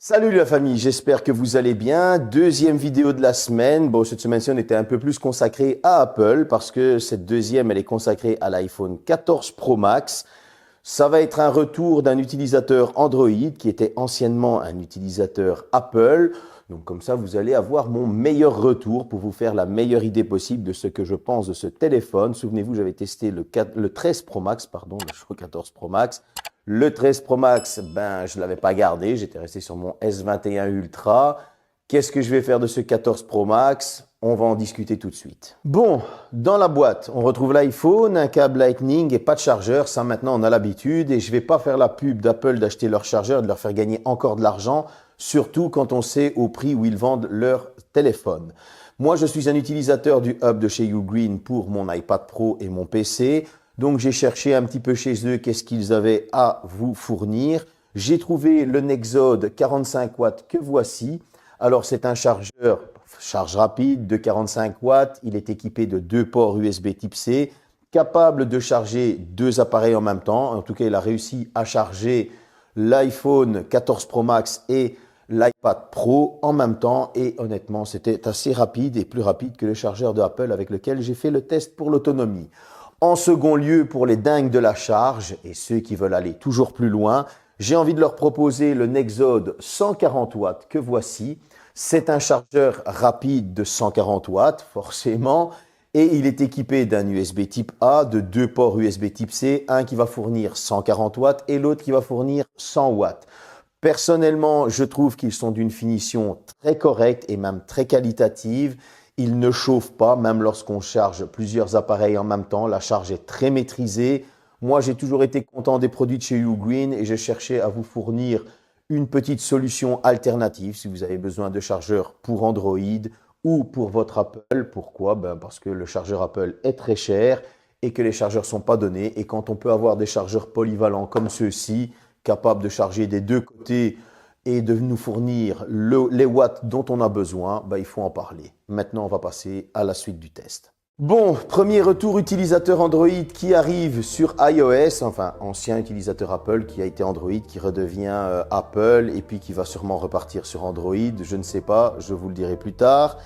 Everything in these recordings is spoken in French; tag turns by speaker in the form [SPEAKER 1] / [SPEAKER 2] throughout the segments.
[SPEAKER 1] Salut la famille, j'espère que vous allez bien. Deuxième vidéo de la semaine. Bon, cette semaine-ci, on était un peu plus consacré à Apple parce que cette deuxième, elle est consacrée à l'iPhone 14 Pro Max. Ça va être un retour d'un utilisateur Android qui était anciennement un utilisateur Apple. Donc comme ça, vous allez avoir mon meilleur retour pour vous faire la meilleure idée possible de ce que je pense de ce téléphone. Souvenez-vous, j'avais testé le 13 Pro Max, pardon, le 14 Pro Max. Le 13 Pro Max, je ne l'avais pas gardé, j'étais resté sur mon S21 Ultra. Qu'est-ce que je vais faire de ce 14 Pro Max? On va en discuter tout de suite. Bon, dans la boîte, on retrouve l'iPhone, un câble Lightning et pas de chargeur. Ça, maintenant, on a l'habitude. Et je ne vais pas faire la pub d'Apple d'acheter leur chargeur et de leur faire gagner encore de l'argent, surtout quand on sait au prix où ils vendent leur téléphone. Moi, je suis un utilisateur du hub de chez Ugreen pour mon iPad Pro et mon PC. Donc, j'ai cherché un petit peu chez eux qu'est-ce qu'ils avaient à vous fournir. J'ai trouvé le Nexode 45 watts que voici. Alors, c'est un chargeur charge rapide de 45 watts. Il est équipé de 2 ports USB type C, capable de charger 2 appareils en même temps. En tout cas, il a réussi à charger l'iPhone 14 Pro Max et l'iPad Pro en même temps. Et honnêtement, c'était assez rapide et plus rapide que le chargeur de Apple avec lequel j'ai fait le test pour l'autonomie. En second lieu, pour les dingues de la charge et ceux qui veulent aller toujours plus loin, j'ai envie de leur proposer le Nexode 140 watts que voici. C'est un chargeur rapide de 140 watts, forcément, et il est équipé d'un USB type A, de 2 ports USB type C, un qui va fournir 140 watts et l'autre qui va fournir 100 watts. Personnellement, je trouve qu'ils sont d'une finition très correcte et même très qualitative. Ils ne chauffent pas, même lorsqu'on charge plusieurs appareils en même temps. La charge est très maîtrisée. Moi, j'ai toujours été content des produits de chez Ugreen et j'ai cherché à vous fournir une petite solution alternative si vous avez besoin de chargeurs pour Android ou pour votre Apple. Pourquoi? Parce que le chargeur Apple est très cher et que les chargeurs ne sont pas donnés. Et quand on peut avoir des chargeurs polyvalents comme ceux-ci, capables de charger des deux côtés et de nous fournir les watts dont on a besoin, il faut en parler. Maintenant, on va passer à la suite du test. Bon, premier retour utilisateur Android qui arrive sur iOS, enfin ancien utilisateur Apple qui a été Android, qui redevient Apple et puis qui va sûrement repartir sur Android, je ne sais pas, je vous le dirai plus tard.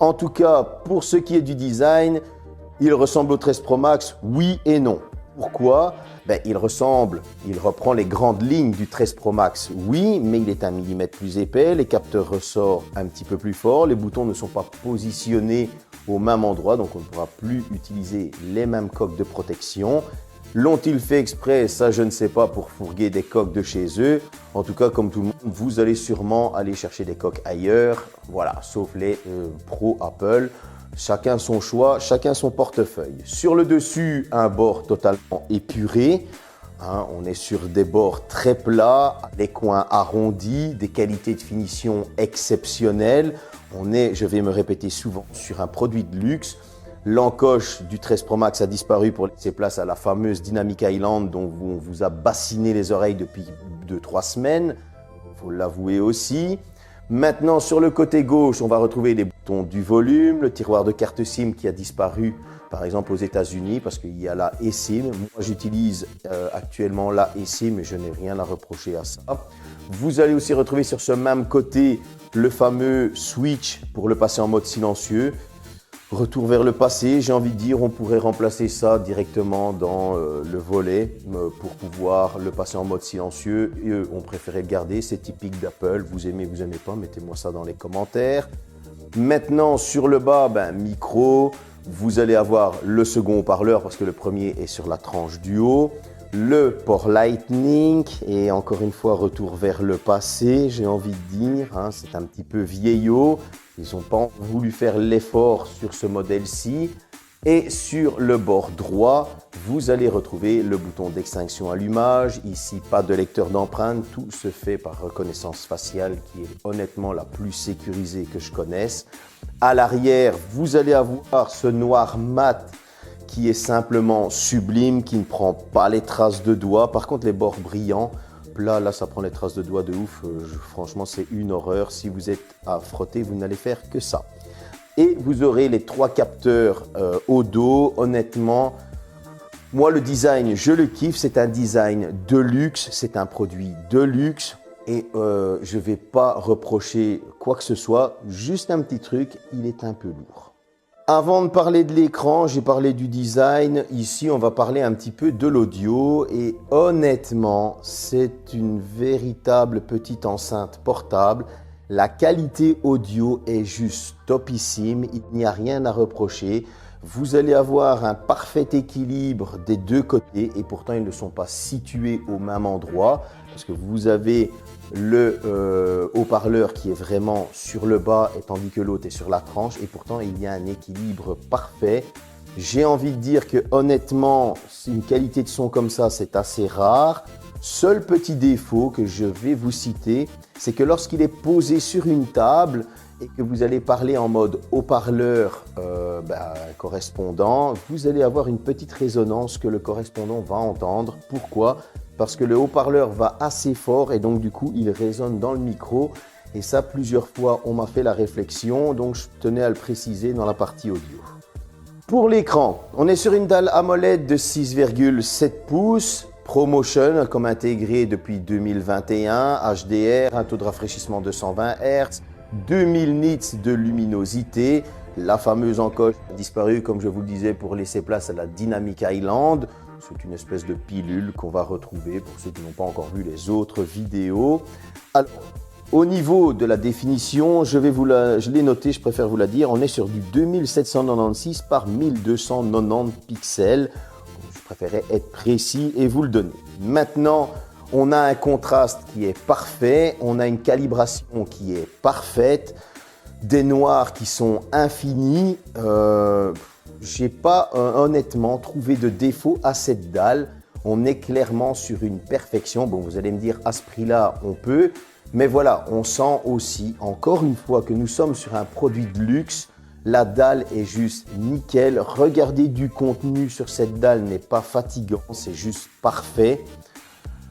[SPEAKER 1] En tout cas, pour ce qui est du design, il ressemble au 13 Pro Max, oui et non. Pourquoi? Il reprend les grandes lignes du 13 Pro Max, oui, mais il est 1 mm plus épais, les capteurs ressortent un petit peu plus fort, les boutons ne sont pas positionnés au même endroit, donc on ne pourra plus utiliser les mêmes coques de protection. L'ont-ils fait exprès? Ça, je ne sais pas, pour fourguer des coques de chez eux. En tout cas, comme tout le monde, vous allez sûrement aller chercher des coques ailleurs, voilà, sauf les Pro Apple. Chacun son choix, chacun son portefeuille. Sur le dessus, un bord totalement épuré. On est sur des bords très plats, les coins arrondis, des qualités de finition exceptionnelles. On est, je vais me répéter souvent, sur un produit de luxe. L'encoche du 13 Pro Max a disparu pour laisser place à la fameuse Dynamic Island dont on vous a bassiné les oreilles depuis 2-3 semaines. Il faut l'avouer aussi. Maintenant, sur le côté gauche, on va retrouver les boutons du volume, le tiroir de carte SIM qui a disparu, par exemple aux États-Unis, parce qu'il y a la eSIM. Moi, j'utilise actuellement la eSIM et je n'ai rien à reprocher à ça. Vous allez aussi retrouver sur ce même côté le fameux switch pour le passer en mode silencieux. Retour vers le passé, j'ai envie de dire, on pourrait remplacer ça directement dans le volet pour pouvoir le passer en mode silencieux. Et eux ont préféré le garder, c'est typique d'Apple. Vous aimez, vous aimez pas, mettez-moi ça dans les commentaires. Maintenant, sur le bas, micro, vous allez avoir le second haut-parleur parce que le premier est sur la tranche du haut. Le port Lightning et encore une fois, retour vers le passé, j'ai envie de dire, c'est un petit peu vieillot. Ils n'ont pas voulu faire l'effort sur ce modèle-ci. Et sur le bord droit, vous allez retrouver le bouton d'extinction allumage. Ici, pas de lecteur d'empreinte. Tout se fait par reconnaissance faciale qui est honnêtement la plus sécurisée que je connaisse. À l'arrière, vous allez avoir ce noir mat qui est simplement sublime, qui ne prend pas les traces de doigts. Par contre, les bords brillants, là, ça prend les traces de doigts de ouf. Franchement, c'est une horreur. Si vous êtes à frotter, vous n'allez faire que ça. Et vous aurez les 3 capteurs au dos. Honnêtement, moi, le design, je le kiffe. C'est un design de luxe. C'est un produit de luxe. Et je ne vais pas reprocher quoi que ce soit, juste un petit truc, il est un peu lourd. Avant de parler de l'écran, j'ai parlé du design. Ici, on va parler un petit peu de l'audio. Et honnêtement, c'est une véritable petite enceinte portable. La qualité audio est juste topissime. Il n'y a rien à reprocher. Vous allez avoir un parfait équilibre des deux côtés et pourtant ils ne sont pas situés au même endroit parce que vous avez le haut-parleur qui est vraiment sur le bas et tandis que l'autre est sur la tranche et pourtant il y a un équilibre parfait. J'ai envie de dire que honnêtement, une qualité de son comme ça, c'est assez rare. Seul petit défaut que je vais vous citer, c'est que lorsqu'il est posé sur une table et que vous allez parler en mode haut-parleur correspondant, vous allez avoir une petite résonance que le correspondant va entendre. Pourquoi ? Parce que le haut-parleur va assez fort et donc du coup, il résonne dans le micro. Et ça, plusieurs fois, on m'a fait la réflexion, donc je tenais à le préciser dans la partie audio. Pour l'écran, on est sur une dalle AMOLED de 6,7 pouces. ProMotion comme intégré depuis 2021, HDR, un taux de rafraîchissement de 120 Hz, 2000 nits de luminosité. La fameuse encoche a disparu, comme je vous le disais, pour laisser place à la Dynamic Island. C'est une espèce de pilule qu'on va retrouver pour ceux qui n'ont pas encore vu les autres vidéos. Alors, au niveau de la définition, je l'ai noté, je préfère vous la dire, on est sur du 2796 par 1290 pixels. Je préférais être précis et vous le donner. Maintenant, on a un contraste qui est parfait, on a une calibration qui est parfaite, des noirs qui sont infinis. J'ai pas honnêtement trouvé de défaut à cette dalle. On est clairement sur une perfection. Bon, vous allez me dire à ce prix-là, on peut. Mais voilà, on sent aussi, encore une fois, que nous sommes sur un produit de luxe. La dalle est juste nickel. Regardez du contenu sur cette dalle n'est pas fatigant, c'est juste parfait.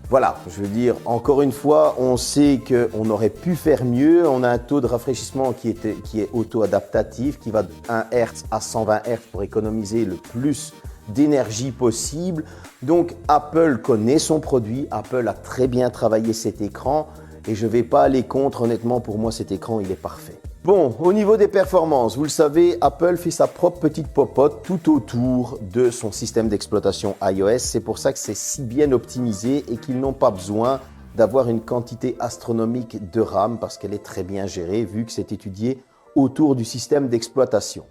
[SPEAKER 1] Voilà, je veux dire, encore une fois, on sait qu'on aurait pu faire mieux. On a un taux de rafraîchissement qui est auto-adaptatif, qui va de 1 Hz à 120 Hz pour économiser le plus d'énergie possible. Donc, Apple connaît son produit. Apple a très bien travaillé cet écran. Et je ne vais pas aller contre, honnêtement, pour moi, cet écran, il est parfait. Bon, au niveau des performances, vous le savez, Apple fait sa propre petite popote tout autour de son système d'exploitation iOS. C'est pour ça que c'est si bien optimisé et qu'ils n'ont pas besoin d'avoir une quantité astronomique de RAM parce qu'elle est très bien gérée vu que c'est étudié autour du système d'exploitation.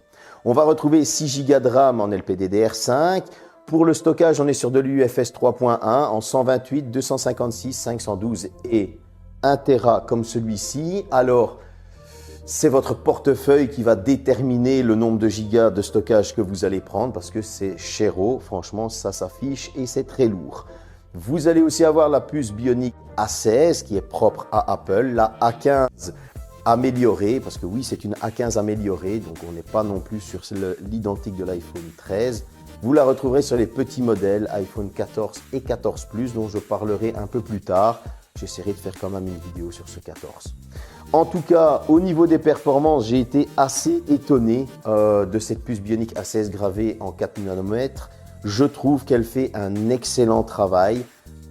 [SPEAKER 1] On va retrouver 6 Go de RAM en LPDDR5. Pour le stockage, on est sur de l'UFS 3.1 en 128, 256, 512 et 1 Tera comme celui-ci. Alors, c'est votre portefeuille qui va déterminer le nombre de gigas de stockage que vous allez prendre parce que c'est chéro, franchement ça s'affiche et c'est très lourd. Vous allez aussi avoir la puce Bionic A16 qui est propre à Apple, la A15 améliorée parce que oui c'est une A15 améliorée donc on n'est pas non plus sur l'identique de l'iPhone 13. Vous la retrouverez sur les petits modèles iPhone 14 et 14 Plus dont je parlerai un peu plus tard. J'essaierai de faire quand même une vidéo sur ce 14. En tout cas, au niveau des performances, j'ai été assez étonné de cette puce Bionic A16 gravée en 4 nanomètres. Je trouve qu'elle fait un excellent travail.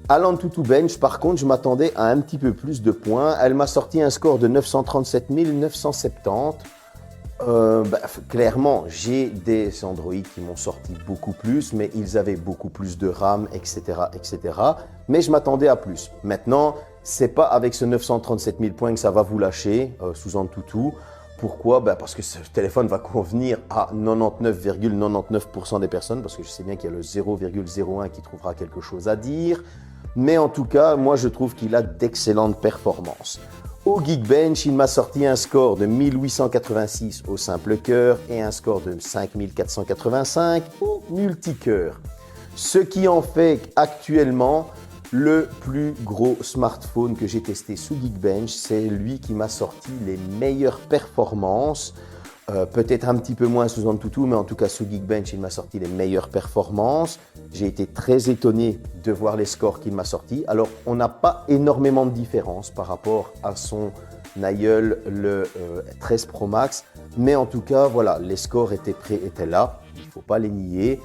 [SPEAKER 1] À l'Antutu Bench, par contre, je m'attendais à un petit peu plus de points. Elle m'a sorti un score de 937 970. Clairement, j'ai des Android qui m'ont sorti beaucoup plus, mais ils avaient beaucoup plus de RAM, etc., etc. Mais je m'attendais à plus. Maintenant, c'est pas avec ce 937 000 points que ça va vous lâcher sous Antutu. Pourquoi ? Parce que ce téléphone va convenir à 99,99% des personnes, parce que je sais bien qu'il y a le 0,01 qui trouvera quelque chose à dire. Mais en tout cas, moi, je trouve qu'il a d'excellentes performances. Au Geekbench, il m'a sorti un score de 1886 au simple cœur et un score de 5485 au multicœur. Ce qui en fait actuellement le plus gros smartphone que j'ai testé sous Geekbench. C'est lui qui m'a sorti les meilleures performances. Peut-être un petit peu moins sous Antutu, mais en tout cas sous Geekbench, il m'a sorti les meilleures performances. J'ai été très étonné de voir les scores qu'il m'a sortis. Alors, on n'a pas énormément de différence par rapport à son aïeul, le 13 Pro Max. Mais en tout cas, voilà, les scores étaient là, il ne faut pas les nier.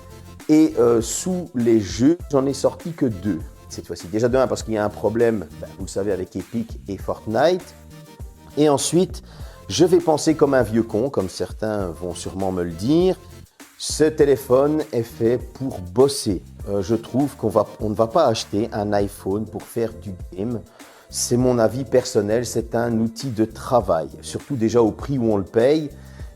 [SPEAKER 1] Et sous les jeux, j'en ai sorti que 2. cette fois-ci. Déjà de un, parce qu'il y a un problème, vous le savez, avec Epic et Fortnite. Et ensuite, je vais penser comme un vieux con, comme certains vont sûrement me le dire. Ce téléphone est fait pour bosser. Je trouve qu'on ne va pas acheter un iPhone pour faire du game. C'est mon avis personnel, c'est un outil de travail, surtout déjà au prix où on le paye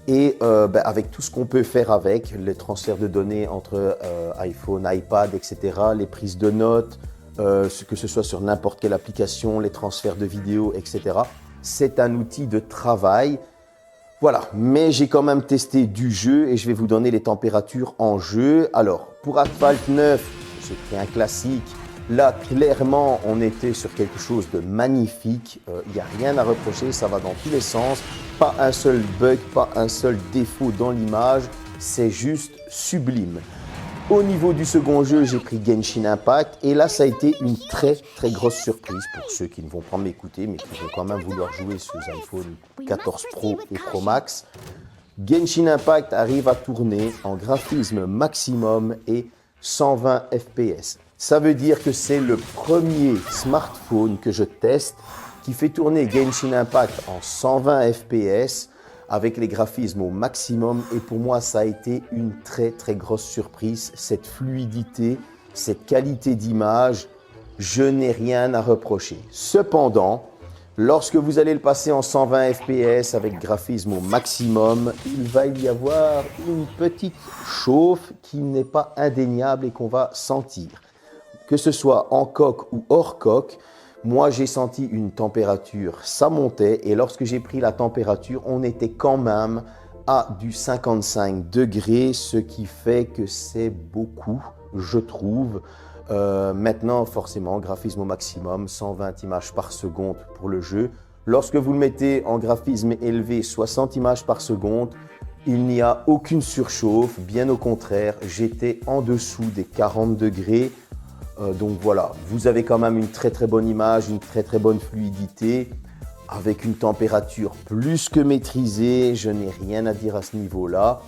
[SPEAKER 1] et avec tout ce qu'on peut faire avec, les transferts de données entre iPhone, iPad, etc., les prises de notes, que ce soit sur n'importe quelle application, les transferts de vidéos, etc. C'est un outil de travail. Voilà, mais j'ai quand même testé du jeu et je vais vous donner les températures en jeu. Alors, pour Asphalt 9, j'ai pris un classique. Là, clairement, on était sur quelque chose de magnifique. Il n'y a rien à reprocher, ça va dans tous les sens. Pas un seul bug, pas un seul défaut dans l'image. C'est juste sublime. Au niveau du second jeu, j'ai pris Genshin Impact et là, ça a été une très grosse surprise pour ceux qui ne vont pas m'écouter mais qui vont quand même vouloir jouer sous iPhone 14 Pro et Pro Max. Genshin Impact arrive à tourner en graphisme maximum et 120 fps. Ça veut dire que c'est le premier smartphone que je teste qui fait tourner Genshin Impact en 120 fps avec les graphismes au maximum et pour moi ça a été une très grosse surprise, cette fluidité, cette qualité d'image, je n'ai rien à reprocher. Cependant, lorsque vous allez le passer en 120 fps avec graphisme au maximum, il va y avoir une petite chauffe qui n'est pas indéniable et qu'on va sentir. Que ce soit en coque ou hors coque, moi, j'ai senti une température, ça montait et lorsque j'ai pris la température, on était quand même à du 55 degrés, ce qui fait que c'est beaucoup, je trouve. Maintenant, forcément, graphisme au maximum, 120 images par seconde pour le jeu. Lorsque vous le mettez en graphisme élevé, 60 images par seconde, il n'y a aucune surchauffe, bien au contraire, j'étais en dessous des 40 degrés. Donc voilà, vous avez quand même une très bonne image, une très bonne fluidité avec une température plus que maîtrisée. Je n'ai rien à dire à ce niveau-là,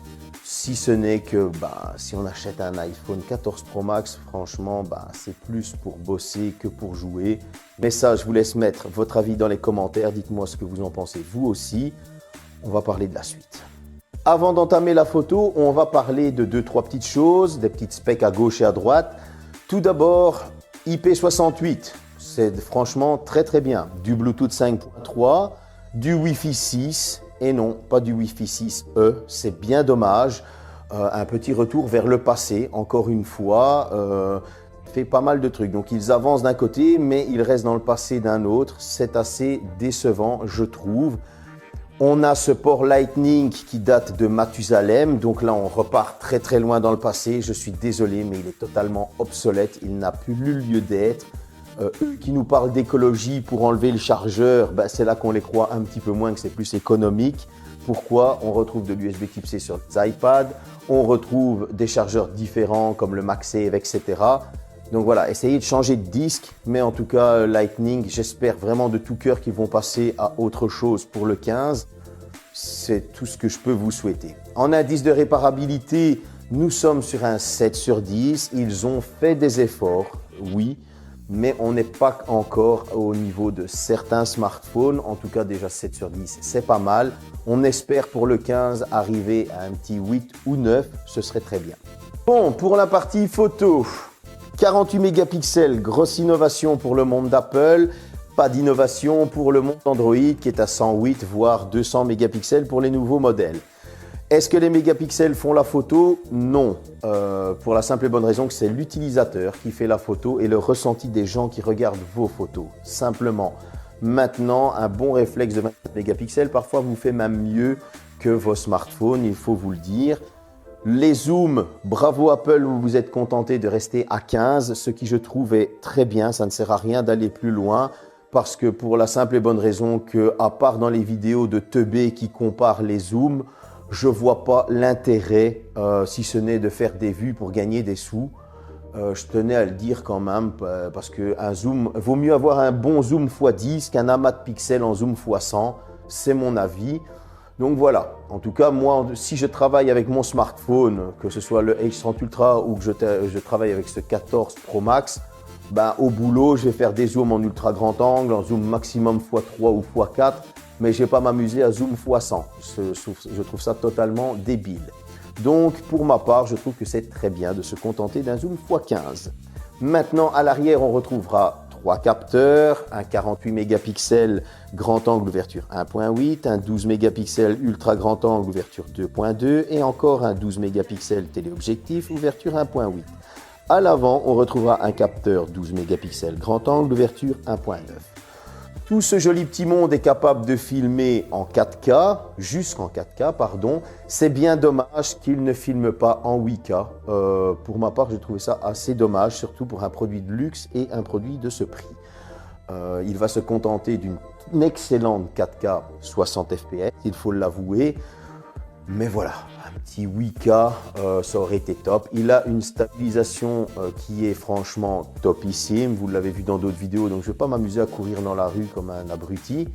[SPEAKER 1] si ce n'est que si on achète un iPhone 14 Pro Max, franchement, c'est plus pour bosser que pour jouer. Mais ça, je vous laisse mettre votre avis dans les commentaires. Dites-moi ce que vous en pensez vous aussi. On va parler de la suite. Avant d'entamer la photo, on va parler de 2-3 petites choses, des petites specs à gauche et à droite. Tout d'abord, IP68, c'est franchement très bien. Du Bluetooth 5.3, du Wi-Fi 6 et non, pas du Wi-Fi 6E, c'est bien dommage. Un petit retour vers le passé, encore une fois, fait pas mal de trucs. Donc ils avancent d'un côté, mais ils restent dans le passé d'un autre. C'est assez décevant, je trouve. On a ce port Lightning qui date de Mathusalem, donc là on repart très loin dans le passé. Je suis désolé, mais il est totalement obsolète, il n'a plus lieu d'être. Eux qui nous parlent d'écologie pour enlever le chargeur, c'est là qu'on les croit un petit peu moins, que c'est plus économique. Pourquoi? On retrouve de l'USB type C sur les iPads, on retrouve des chargeurs différents comme le MagSafe, etc. Donc voilà, essayez de changer de disque, mais en tout cas Lightning, j'espère vraiment de tout cœur qu'ils vont passer à autre chose pour le 15. C'est tout ce que je peux vous souhaiter. En indice de réparabilité, nous sommes sur un 7 sur 10. Ils ont fait des efforts, oui, mais on n'est pas encore au niveau de certains smartphones. En tout cas, déjà 7 sur 10, c'est pas mal. On espère pour le 15 arriver à un petit 8 ou 9, ce serait très bien. Bon, pour la partie photo, 48 mégapixels, grosse innovation pour le monde d'Apple. Pas d'innovation pour le monde Android qui est à 108 voire 200 mégapixels pour les nouveaux modèles. Est-ce que les mégapixels font la photo? Non, pour la simple et bonne raison que c'est l'utilisateur qui fait la photo et le ressenti des gens qui regardent vos photos. Simplement, maintenant, un bon réflexe de 24 mégapixels parfois vous fait même mieux que vos smartphones, il faut vous le dire. Les zooms, bravo Apple, vous vous êtes contenté de rester à 15, ce qui je trouve est très bien, ça ne sert à rien d'aller plus loin. Parce que pour la simple et bonne raison que, à part dans les vidéos de teubé qui comparent les zooms, je ne vois pas l'intérêt, si ce n'est de faire des vues pour gagner des sous. Je tenais à le dire quand même, parce qu'un zoom, vaut mieux avoir un bon zoom x10 qu'un amas de pixels en zoom x100, c'est mon avis. Donc voilà, en tout cas, moi, si je travaille avec mon smartphone, que ce soit le H30 Ultra ou que je travaille avec ce 14 Pro Max, Ben, au boulot, je vais faire des zooms en ultra grand angle, en zoom maximum x3 ou x4, mais je ne vais pas m'amuser à zoom x100. Je trouve ça totalement débile. Donc, pour ma part, je trouve que c'est très bien de se contenter d'un zoom x15. Maintenant, à l'arrière, on retrouvera 3 capteurs, un 48 mégapixels grand angle ouverture 1.8, un 12 mégapixels ultra grand angle ouverture 2.2 et encore un 12 mégapixels téléobjectif ouverture 1.8. À l'avant, on retrouvera un capteur 12 mégapixels grand angle ouverture 1.9. Tout ce joli petit monde est capable de filmer en 4K, jusqu'en 4K, pardon. C'est bien dommage qu'il ne filme pas en 8K. Pour ma part, j'ai trouvé ça assez dommage, surtout pour un produit de luxe et un produit de ce prix. Il va se contenter d'une excellente 4K 60 fps, il faut l'avouer. Mais voilà, un petit 8K, ça aurait été top. Il a une stabilisation qui est franchement topissime. Vous l'avez vu dans d'autres vidéos, donc je ne vais pas m'amuser à courir dans la rue comme un abruti.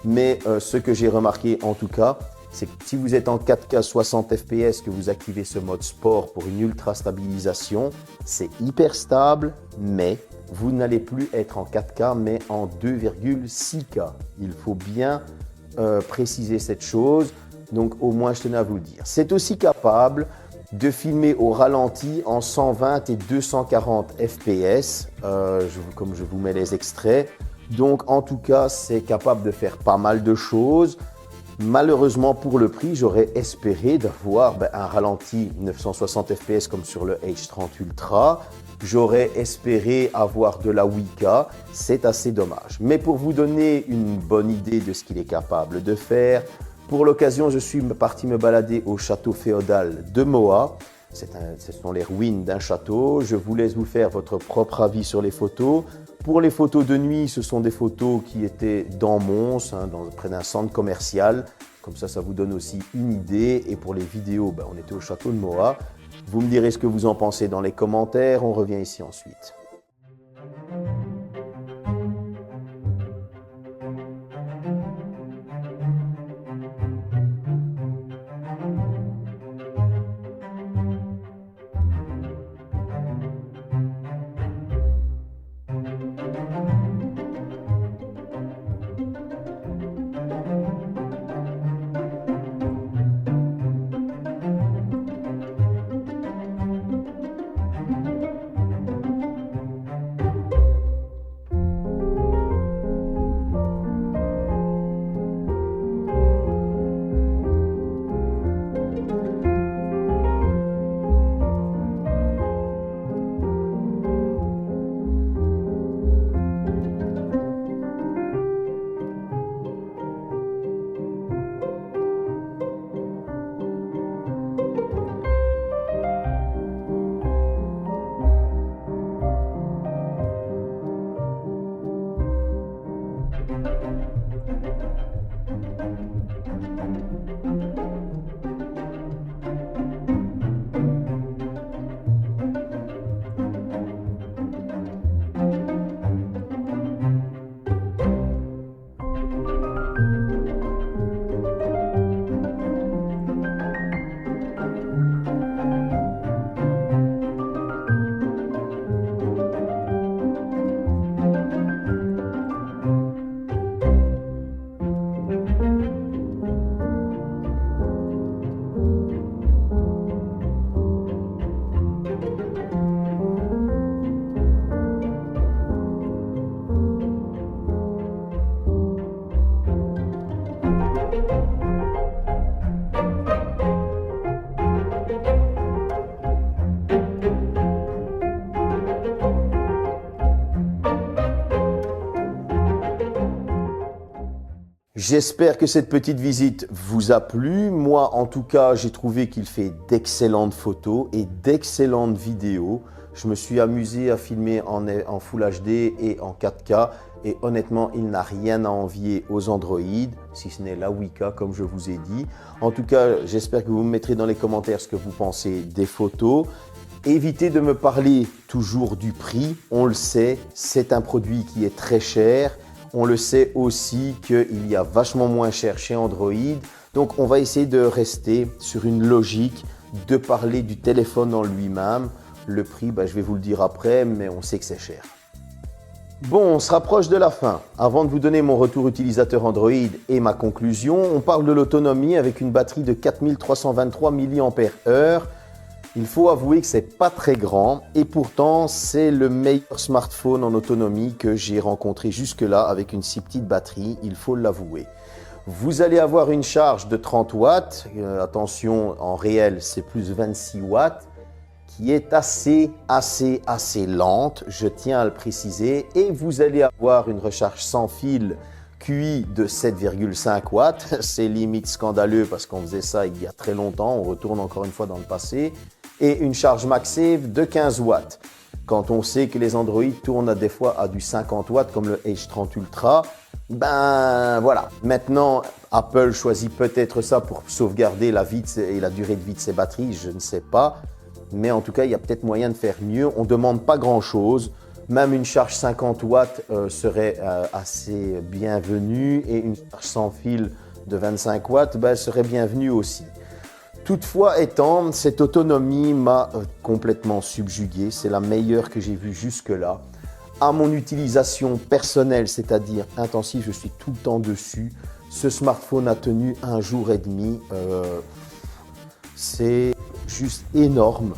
[SPEAKER 1] Mais ce que j'ai remarqué en tout cas, c'est que si vous êtes en 4K 60 fps, que vous activez ce mode sport pour une ultra stabilisation, c'est hyper stable, mais vous n'allez plus être en 4K, mais en 2,6K. Il faut bien préciser cette chose. Donc au moins je tenais à vous le dire. C'est aussi capable de filmer au ralenti en 120 et 240 fps, comme je vous mets les extraits. Donc en tout cas, c'est capable de faire pas mal de choses. Malheureusement pour le prix, j'aurais espéré d'avoir un ralenti 960 fps comme sur le H30 Ultra. J'aurais espéré avoir de la 8K, c'est assez dommage. Mais pour vous donner une bonne idée de ce qu'il est capable de faire, pour l'occasion, je suis parti me balader au château féodal de Moha. Ce sont les ruines d'un château. Je vous laisse vous faire votre propre avis sur les photos. Pour les photos de nuit, ce sont des photos qui étaient dans Mons, près d'un centre commercial. Comme ça vous donne aussi une idée. Et pour les vidéos, on était au château de Moha. Vous me direz ce que vous en pensez dans les commentaires. On revient ici ensuite. J'espère que cette petite visite vous a plu. Moi, en tout cas, j'ai trouvé qu'il fait d'excellentes photos et d'excellentes vidéos. Je me suis amusé à filmer en Full HD et en 4K. Et honnêtement, il n'a rien à envier aux Android, si ce n'est la 8K, comme je vous ai dit. En tout cas, j'espère que vous me mettrez dans les commentaires ce que vous pensez des photos. Évitez de me parler toujours du prix. On le sait, c'est un produit qui est très cher. On le sait aussi qu'il y a vachement moins cher chez Android. Donc, on va essayer de rester sur une logique de parler du téléphone en lui-même. Le prix, je vais vous le dire après, mais on sait que c'est cher. Bon, on se rapproche de la fin. Avant de vous donner mon retour utilisateur Android et ma conclusion, on parle de l'autonomie avec une batterie de 4323 mAh. Il faut avouer que c'est pas très grand et pourtant c'est le meilleur smartphone en autonomie que j'ai rencontré jusque-là avec une si petite batterie, il faut l'avouer. Vous allez avoir une charge de 30 watts, attention en réel c'est plus 26 watts, qui est assez lente, je tiens à le préciser, et vous allez avoir une recharge sans fil QI de 7,5 watts, c'est limite scandaleux parce qu'on faisait ça il y a très longtemps, on retourne encore une fois dans le passé, et une charge MagSafe de 15 watts. Quand on sait que les Android tournent des fois à du 50 watts comme le H30 Ultra, ben voilà. Maintenant, Apple choisit peut-être ça pour sauvegarder la vie et la durée de vie de ses batteries, je ne sais pas. Mais en tout cas, il y a peut-être moyen de faire mieux. On ne demande pas grand-chose. Même une charge 50 watts serait assez bienvenue et une charge sans fil de 25 watts serait bienvenue aussi. Toutefois étant, cette autonomie m'a complètement subjugué. C'est la meilleure que j'ai vue jusque-là. À mon utilisation personnelle, c'est-à-dire intensive, je suis tout le temps dessus. Ce smartphone a tenu 1 jour et demi. C'est juste énorme.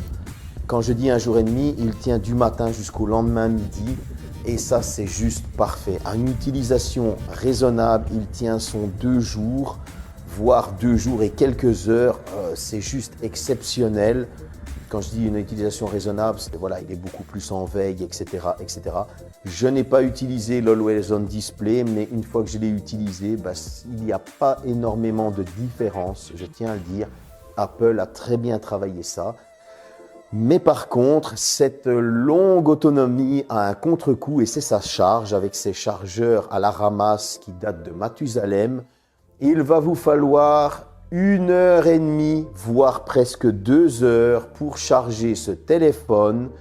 [SPEAKER 1] Quand je dis 1 jour et demi, il tient du matin jusqu'au lendemain midi et ça c'est juste parfait. À une utilisation raisonnable, il tient son 2 jours, voire 2 jours et quelques heures. C'est juste exceptionnel. Quand je dis une utilisation raisonnable, c'est voilà, il est beaucoup plus en veille, etc., etc. Je n'ai pas utilisé l'Always On Display, mais une fois que je l'ai utilisé, il n'y a pas énormément de différence, je tiens à le dire. Apple a très bien travaillé ça. Mais par contre, cette longue autonomie a un contre-coup et c'est sa charge avec ses chargeurs à la ramasse qui datent de Mathusalem. Il va vous falloir 1h30, voire presque 2 heures pour charger ce téléphone.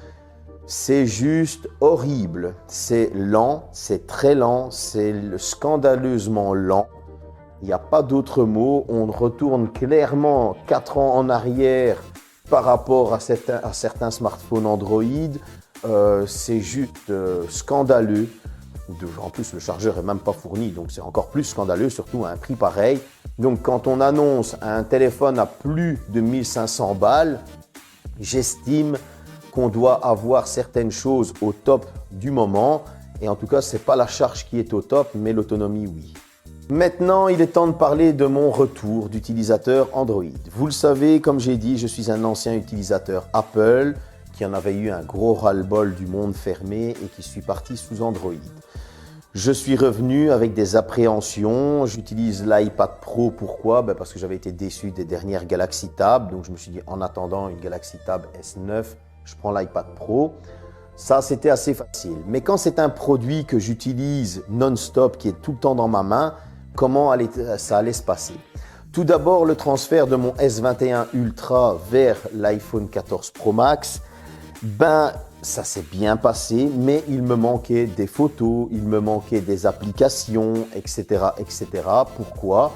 [SPEAKER 1] C'est juste horrible. C'est lent, c'est très lent, c'est scandaleusement lent. Il n'y a pas d'autre mot, on retourne clairement 4 ans en arrière par rapport à certains smartphones Android. C'est juste scandaleux. En plus, le chargeur n'est même pas fourni, donc c'est encore plus scandaleux, surtout à un prix pareil. Donc quand on annonce un téléphone à plus de 1500 balles, j'estime qu'on doit avoir certaines choses au top du moment. Et en tout cas, ce n'est pas la charge qui est au top, mais l'autonomie, oui. Maintenant, il est temps de parler de mon retour d'utilisateur Android. Vous le savez, comme j'ai dit, je suis un ancien utilisateur Apple qui en avait eu un gros ras-le-bol du monde fermé et qui suis parti sous Android. Je suis revenu avec des appréhensions. J'utilise l'iPad Pro. Pourquoi? Parce que j'avais été déçu des dernières Galaxy Tab. Donc je me suis dit, en attendant une Galaxy Tab S9, je prends l'iPad Pro. Ça, c'était assez facile. Mais quand c'est un produit que j'utilise non-stop, qui est tout le temps dans ma main, comment ça allait se passer? Tout d'abord, le transfert de mon S21 Ultra vers l'iPhone 14 Pro Max, ça s'est bien passé, mais il me manquait des photos, il me manquait des applications, etc., etc. Pourquoi?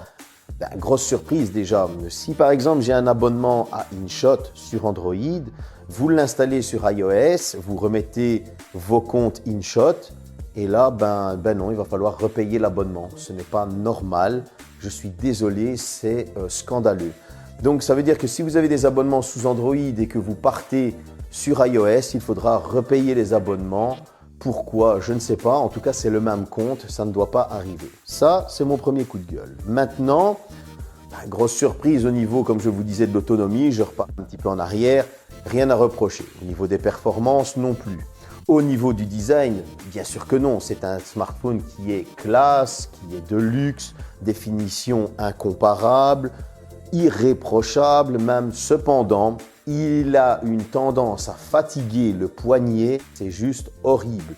[SPEAKER 1] Grosse surprise déjà. Si par exemple j'ai un abonnement à InShot sur Android, vous l'installez sur iOS, vous remettez vos comptes InShot, et là, non, il va falloir repayer l'abonnement. Ce n'est pas normal. Je suis désolé, c'est scandaleux. Donc, ça veut dire que si vous avez des abonnements sous Android et que vous partez sur iOS, il faudra repayer les abonnements. Pourquoi? Je ne sais pas. En tout cas, c'est le même compte. Ça ne doit pas arriver. Ça, c'est mon premier coup de gueule. Maintenant, grosse surprise au niveau, comme je vous disais, de l'autonomie. Je repars un petit peu en arrière. Rien à reprocher. Au niveau des performances, non plus. Au niveau du design, bien sûr que non, c'est un smartphone qui est classe, qui est de luxe, définition incomparable, irréprochable même. Cependant, il a une tendance à fatiguer le poignet, c'est juste horrible.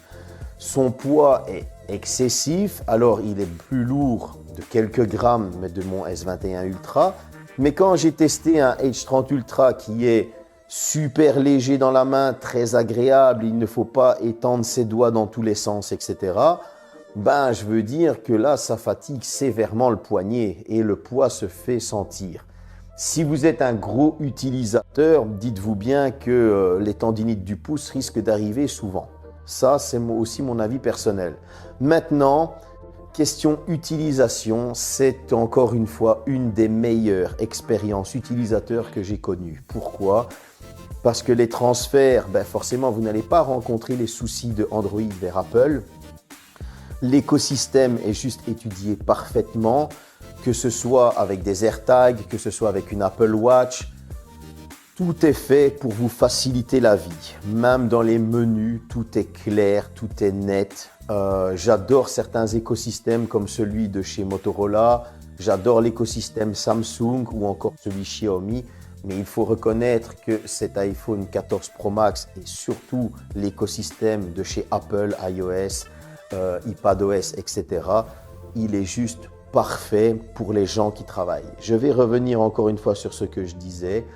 [SPEAKER 1] Son poids est excessif, alors il est plus lourd de quelques grammes de mon S21 Ultra, mais quand j'ai testé un H30 Ultra qui est super léger dans la main, très agréable, il ne faut pas étendre ses doigts dans tous les sens, etc. Je veux dire que là, ça fatigue sévèrement le poignet et le poids se fait sentir. Si vous êtes un gros utilisateur, dites-vous bien que les tendinites du pouce risquent d'arriver souvent. Ça, c'est aussi mon avis personnel. Maintenant, question utilisation, c'est encore une fois une des meilleures expériences utilisateurs que j'ai connues. Pourquoi? Parce que les transferts, forcément, vous n'allez pas rencontrer les soucis de Android vers Apple. L'écosystème est juste étudié parfaitement, que ce soit avec des AirTags, que ce soit avec une Apple Watch. Tout est fait pour vous faciliter la vie. Même dans les menus, tout est clair, tout est net. J'adore certains écosystèmes comme celui de chez Motorola. J'adore l'écosystème Samsung ou encore celui Xiaomi. Mais il faut reconnaître que cet iPhone 14 Pro Max et surtout l'écosystème de chez Apple, iOS, iPadOS, etc., il est juste parfait pour les gens qui travaillent. Je vais revenir encore une fois sur ce que je disais.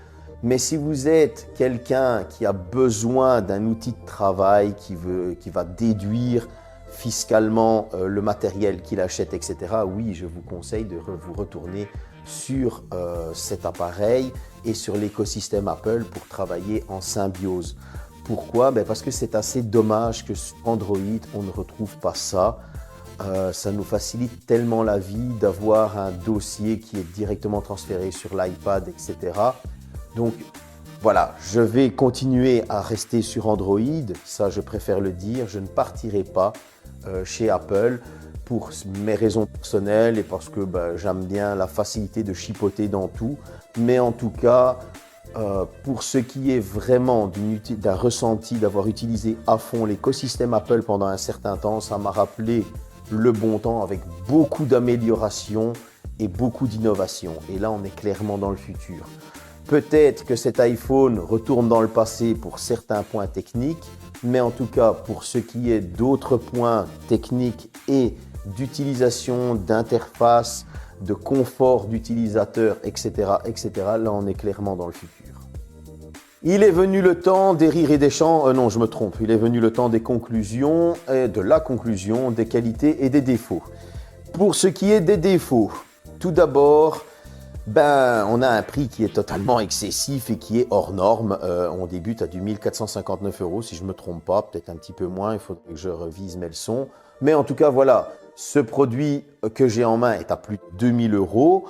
[SPEAKER 1] Mais si vous êtes quelqu'un qui a besoin d'un outil de travail, qui va déduire fiscalement le matériel qu'il achète, etc., oui, je vous conseille de vous retourner sur cet appareil et sur l'écosystème Apple pour travailler en symbiose. Pourquoi? Parce que c'est assez dommage que sur Android, on ne retrouve pas ça. Ça nous facilite tellement la vie d'avoir un dossier qui est directement transféré sur l'iPad, etc. Donc voilà, je vais continuer à rester sur Android, ça je préfère le dire, je ne partirai pas chez Apple pour mes raisons personnelles et parce que j'aime bien la facilité de chipoter dans tout. Mais en tout cas, pour ce qui est vraiment d'un ressenti d'avoir utilisé à fond l'écosystème Apple pendant un certain temps, ça m'a rappelé le bon temps avec beaucoup d'améliorations et beaucoup d'innovations. Et là, on est clairement dans le futur. Peut-être que cet iPhone retourne dans le passé pour certains points techniques, mais en tout cas, pour ce qui est d'autres points techniques et d'utilisation, d'interface, de confort d'utilisateur, etc., etc., là, on est clairement dans le futur. Il est venu le temps des rires et des chants, non, je me trompe, il est venu le temps des conclusions, de la conclusion, des qualités et des défauts. Pour ce qui est des défauts, tout d'abord, on a un prix qui est totalement excessif et qui est hors norme. On débute à du 1459 €, si je ne me trompe pas, peut-être un petit peu moins, il faudrait que je revise mes leçons. Mais en tout cas, voilà, ce produit que j'ai en main est à plus de 2000 €.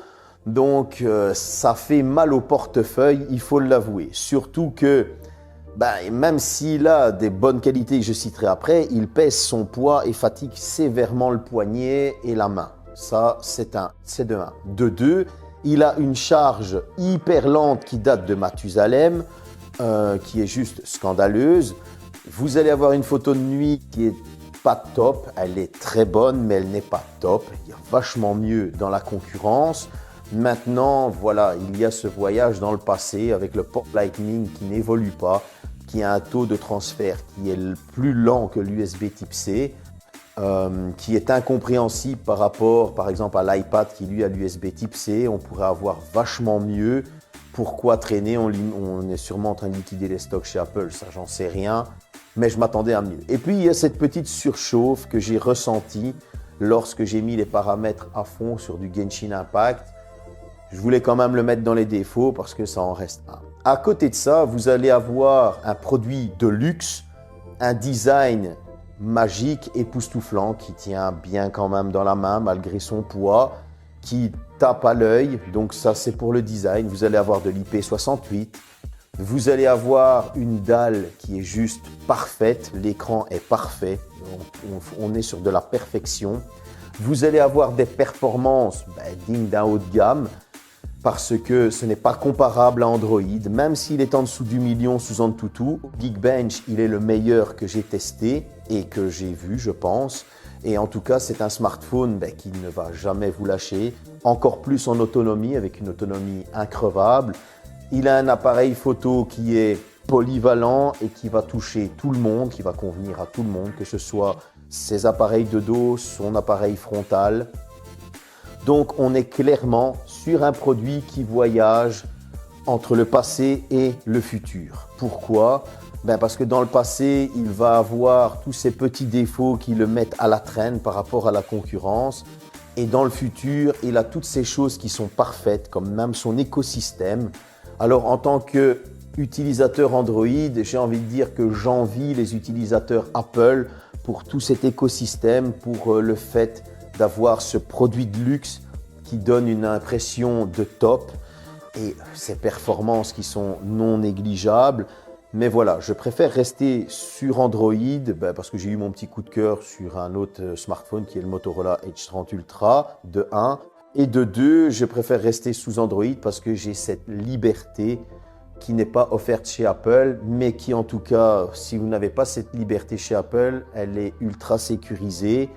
[SPEAKER 1] Donc, ça fait mal au portefeuille, il faut l'avouer. Surtout que, même s'il a des bonnes qualités, je citerai après, il pèse son poids et fatigue sévèrement le poignet et la main. Ça, c'est de 1. De 2, il a une charge hyper lente qui date de Mathusalem, qui est juste scandaleuse. Vous allez avoir une photo de nuit qui est pas top. Elle est très bonne, mais elle n'est pas top. Il y a vachement mieux dans la concurrence. Maintenant, voilà, il y a ce voyage dans le passé avec le port Lightning qui n'évolue pas, qui a un taux de transfert qui est plus lent que l'USB type C. Qui est incompréhensible par rapport, par exemple, à l'iPad qui, lui, a l'USB type C. On pourrait avoir vachement mieux. Pourquoi traîner? On est sûrement en train de liquider les stocks chez Apple, ça, j'en sais rien. Mais je m'attendais à mieux. Et puis, il y a cette petite surchauffe que j'ai ressentie lorsque j'ai mis les paramètres à fond sur du Genshin Impact. Je voulais quand même le mettre dans les défauts parce que ça en reste un. À côté de ça, vous allez avoir un produit de luxe, un design magique, époustouflant, qui tient bien quand même dans la main malgré son poids, qui tape à l'œil. Donc ça, c'est pour le design. Vous allez avoir de l'IP68. Vous allez avoir une dalle qui est juste parfaite. L'écran est parfait. On est sur de la perfection. Vous allez avoir des performances dignes d'un haut de gamme parce que ce n'est pas comparable à Android. Même s'il est en dessous du million sous Antutu, Geekbench, il est le meilleur que j'ai testé et que j'ai vu, je pense. Et en tout cas, c'est un smartphone qui ne va jamais vous lâcher. Encore plus en autonomie, avec une autonomie increvable. Il a un appareil photo qui est polyvalent et qui va toucher tout le monde, qui va convenir à tout le monde, que ce soit ses appareils de dos, son appareil frontal. Donc, on est clairement sur un produit qui voyage entre le passé et le futur. Pourquoi? Parce que dans le passé, il va avoir tous ces petits défauts qui le mettent à la traîne par rapport à la concurrence. Et dans le futur, il a toutes ces choses qui sont parfaites, comme même son écosystème. Alors, en tant que utilisateur Android, j'ai envie de dire que j'envie les utilisateurs Apple pour tout cet écosystème, pour le fait d'avoir ce produit de luxe qui donne une impression de top et ces performances qui sont non négligeables. Mais voilà, je préfère rester sur Android parce que j'ai eu mon petit coup de cœur sur un autre smartphone qui est le Motorola Edge 30 Ultra, de 1. Et de 2, je préfère rester sous Android parce que j'ai cette liberté qui n'est pas offerte chez Apple, mais qui en tout cas, si vous n'avez pas cette liberté chez Apple, elle est ultra sécurisée.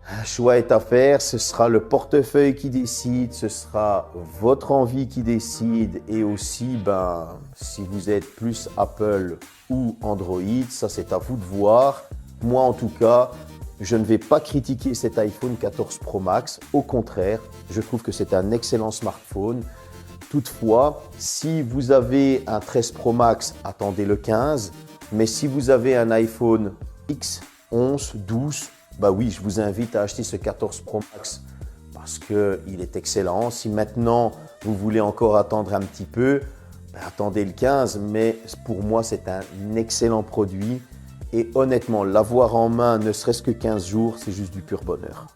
[SPEAKER 1] Un choix est à faire, ce sera le portefeuille qui décide, ce sera votre envie qui décide et aussi si vous êtes plus Apple ou Android, ça c'est à vous de voir. Moi en tout cas, je ne vais pas critiquer cet iPhone 14 Pro Max, au contraire, je trouve que c'est un excellent smartphone. Toutefois, si vous avez un 13 Pro Max, attendez le 15, mais si vous avez un iPhone X, 11, 12, oui, je vous invite à acheter ce 14 Pro Max parce qu'il est excellent. Si maintenant vous voulez encore attendre un petit peu, attendez le 15, mais pour moi c'est un excellent produit et honnêtement, l'avoir en main ne serait-ce que 15 jours, c'est juste du pur bonheur.